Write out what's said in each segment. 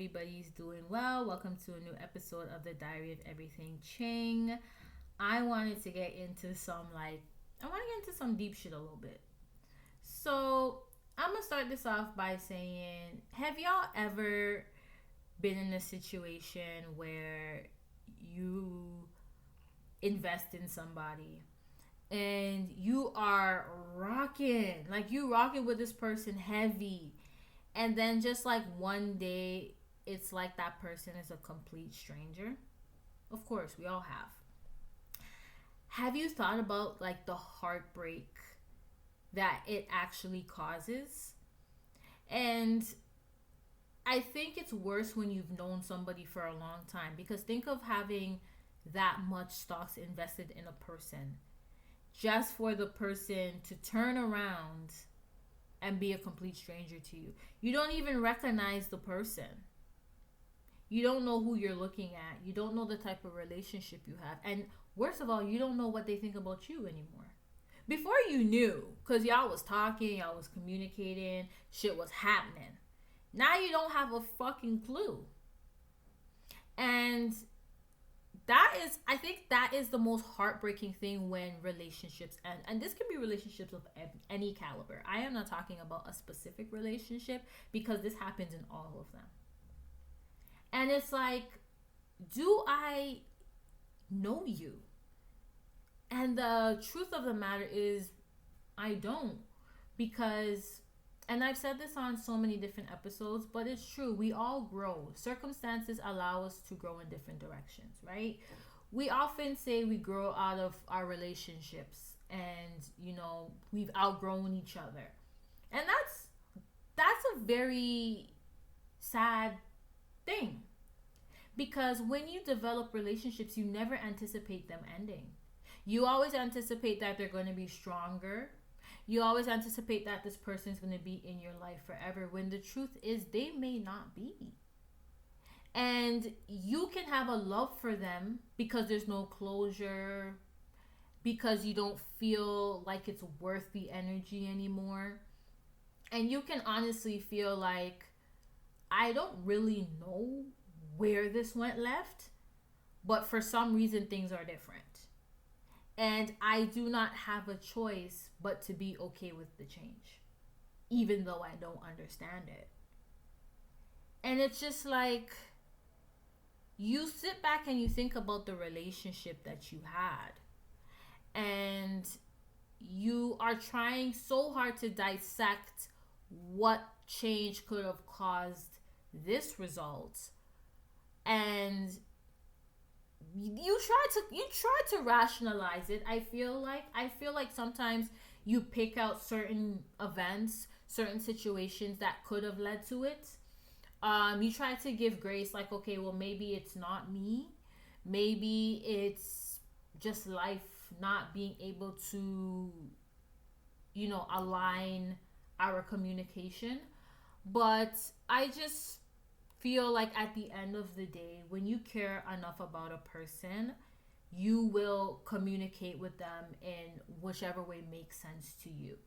everybody's doing well. Welcome to a new episode of the Diary of Everything Ching. I wanted to get into some deep shit a little bit. So, I'm going to start this off by saying, have y'all ever been in a situation where you invest in somebody and you are rocking with this person heavy, and then just like one day it's like that person is a complete stranger? Of course, we all have you thought about like the heartbreak that it actually causes? And I think it's worse when you've known somebody for a long time, because think of having that much stocks invested in a person just for the person to turn around and be a complete stranger to you. You don't even recognize the person. You don't know who you're looking at. You don't know the type of relationship you have. And worst of all, you don't know what they think about you anymore. Before you knew, because y'all was talking, y'all was communicating, shit was happening. Now you don't have a fucking clue. And I think that is the most heartbreaking thing when relationships end. And this can be relationships of any caliber. I am not talking about a specific relationship, because this happens in all of them. And it's like, do I know you? And the truth of the matter is, I don't. Because, and I've said this on so many different episodes, but it's true. We all grow. Circumstances allow us to grow in different directions, right? We often say we grow out of our relationships, and, we've outgrown each other. And that's a very sad thing. Because when you develop relationships, you never anticipate them ending. You always anticipate that they're going to be stronger. You always anticipate that this person is going to be in your life forever, when the truth is they may not be. And you can have a love for them because there's no closure, because you don't feel like it's worth the energy anymore. And you can honestly feel like, I don't really know where this went left, but for some reason things are different. And I do not have a choice but to be okay with the change, even though I don't understand it. And it's just like, you sit back and you think about the relationship that you had, and you are trying so hard to dissect what change could have caused this result. And you try to rationalize it. I feel like sometimes you pick out certain events, certain situations that could have led to it. You try to give grace, like, okay, well, maybe it's not me, maybe it's just life not being able to align our communication. But I just feel like at the end of the day, when you care enough about a person, you will communicate with them in whichever way makes sense to you.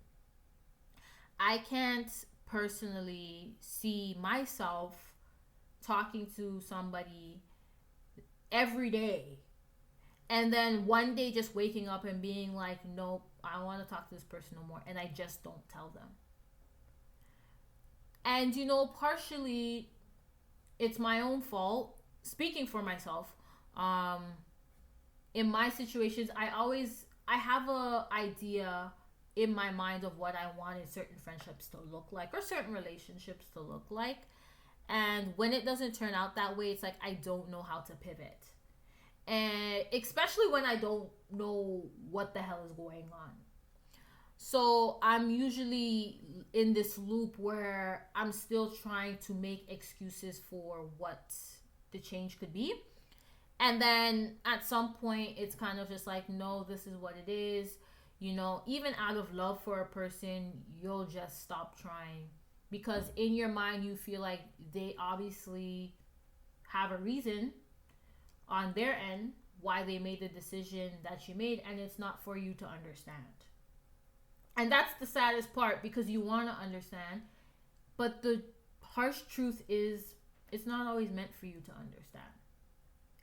I can't personally see myself talking to somebody every day and then one day just waking up and being like, nope, I don't want to talk to this person no more, and I just don't tell them. And partially it's my own fault. Speaking for myself, in my situations, I have a idea in my mind of what I wanted certain friendships to look like, or certain relationships to look like. And when it doesn't turn out that way, it's like I don't know how to pivot. And especially when I don't know what the hell is going on. So I'm usually in this loop where I'm still trying to make excuses for what the change could be. And then at some point, it's kind of just like, no, this is what it is. Even out of love for a person, you'll just stop trying. Because in your mind, you feel like they obviously have a reason on their end why they made the decision that you made, and it's not for you to understand. And that's the saddest part, because you want to understand, but the harsh truth is It's not always meant for you to understand.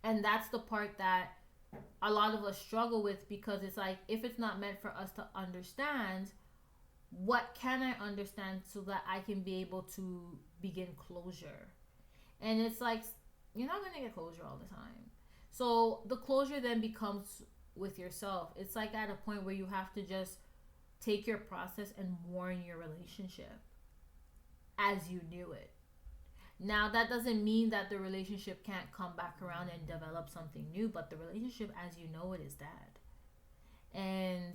And that's the part that a lot of us struggle with, because it's like, if it's not meant for us to understand, what can I understand so that I can be able to begin closure? And it's like, you're not going to get closure all the time. So the closure then becomes with yourself. It's like at a point where you have to just take your process and mourn your relationship as you knew it. Now, that doesn't mean that the relationship can't come back around and develop something new, but the relationship as you know it is dead. And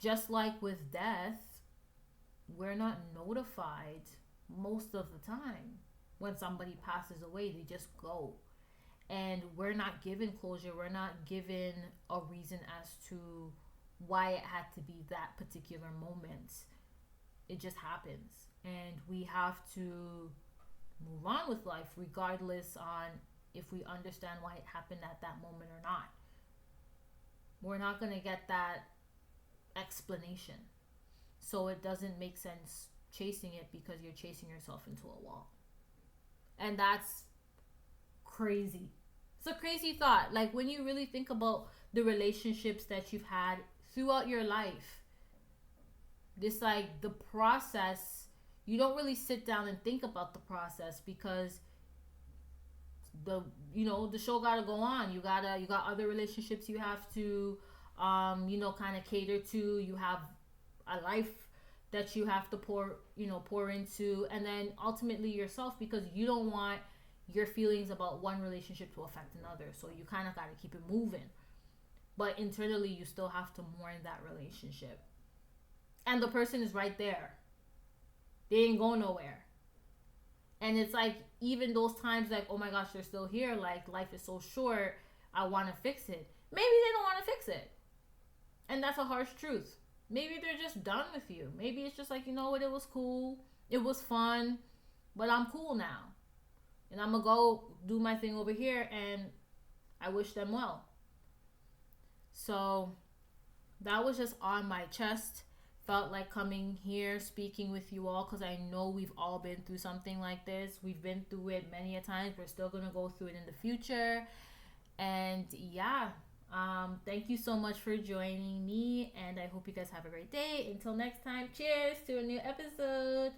just like with death, we're not notified most of the time. When somebody passes away, they just go. And we're not given closure. We're not given a reason as to why it had to be that particular moment. It just happens. And we have to move on with life regardless on if we understand why it happened at that moment or not. We're not going to get that explanation. So it doesn't make sense chasing it, because you're chasing yourself into a wall. And that's crazy. It's a crazy thought. Like, when you really think about the relationships that you've had throughout your life, this, like, the process, you don't really sit down and think about the process, because the show gotta go on. You got other relationships you have to kind of cater to. You have a life that you have to pour into, and then ultimately yourself, because you don't want your feelings about one relationship to affect another. So you kind of got to keep it moving, but internally you still have to mourn that relationship. And the person is right there. They ain't going nowhere. And it's like, even those times, like, oh my gosh, they're still here, like, life is so short, I want to fix it. Maybe they don't want to fix it, and that's a harsh truth. Maybe they're just done with you. Maybe it's just like, you know what, it was cool, it was fun, but I'm cool now, and I'm gonna go do my thing over here, and I wish them well. So that was just on my chest. Felt like coming here, speaking with you all, because I know we've all been through something like this. We've been through it many a times. We're still gonna go through it in the future. And yeah, thank you so much for joining me, and I hope you guys have a great day. Until next time, cheers to a new episode.